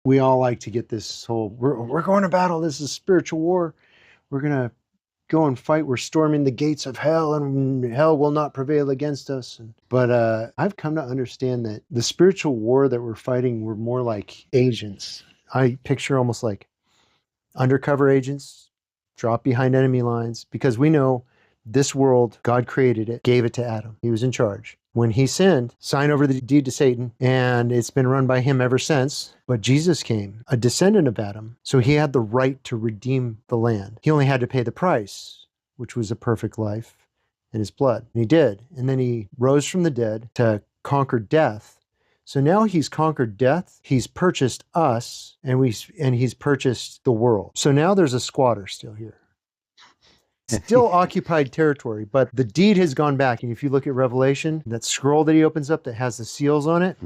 We all like to get this whole, we're going to battle. This is spiritual war. We're going to go and fight. We're storming the gates of hell, and hell will not prevail against us. But I've come to understand that the spiritual war that we're fighting, we're more like agents. I picture almost like undercover agents drop behind enemy lines, because we know this world, God created it, gave it to Adam. He was in charge. When he sinned, signed over the deed to Satan, and it's been run by him ever since. But Jesus came, a descendant of Adam, so he had the right to redeem the land. He only had to pay the price, which was a perfect life and his blood. And he did. And then he rose from the dead to conquer death. So now he's conquered death, he's purchased us, and he's purchased the world. So now there's a squatter still here. Still occupied territory, but the deed has gone back. And if you look at Revelation, that scroll that he opens up that has the seals on it,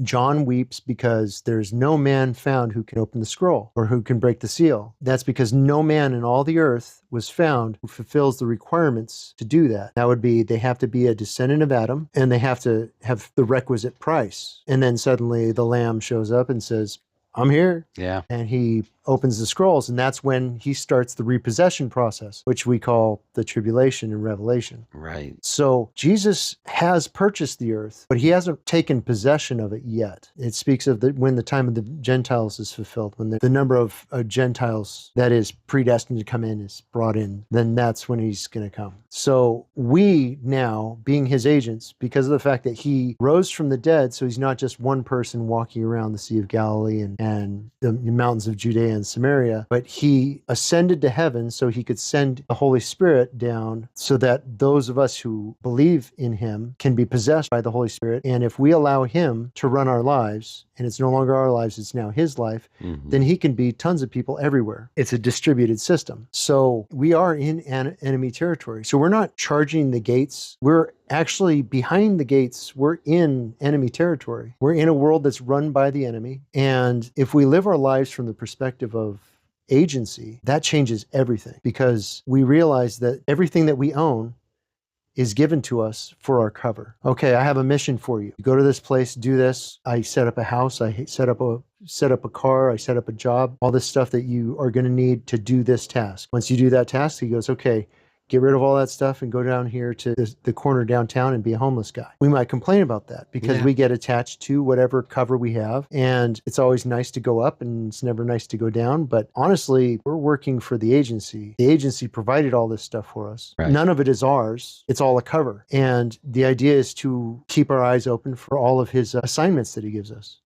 John weeps because there's no man found who can open the scroll or who can break the seal. That's because no man in all the earth was found who fulfills the requirements to do that. That would be, they have to be a descendant of Adam, and they have to have the requisite price. And then suddenly the Lamb shows up and says, I'm here. Yeah. And he opens the scrolls, and that's when he starts the repossession process, which we call the tribulation in Revelation. Right. So Jesus has purchased the earth, but he hasn't taken possession of it yet. It speaks of when the time of the Gentiles is fulfilled, when the number of Gentiles that is predestined to come in is brought in, then that's when he's going to come. So we now, being his agents, because of the fact that he rose from the dead, so he's not just one person walking around the Sea of Galilee and the mountains of Judea and Samaria, but he ascended to heaven so he could send the Holy Spirit down so that those of us who believe in him can be possessed by the Holy Spirit. And if we allow him to run our lives, and it's no longer our lives, it's now his life, then he can be tons of people everywhere. It's a distributed system. So we are in enemy territory. So we're not charging the gates. We're actually behind the gates. We're in enemy territory. We're in a world that's run by the enemy. And if we live our lives from the perspective of agency, that changes everything, because we realize that everything that we own is given to us for our cover. Okay, I have a mission for you. Go to this place, do this. I set up a house, I set up a car, I set up a job, all this stuff that you are going to need to do this task. Once you do that task, he goes, okay, get rid of all that stuff and go down here to the corner downtown and be a homeless guy. We might complain about that because we get attached to whatever cover we have. And it's always nice to go up and it's never nice to go down. But honestly, we're working for the agency. The agency provided all this stuff for us. Right. None of it is ours. It's all a cover. And the idea is to keep our eyes open for all of his assignments that he gives us.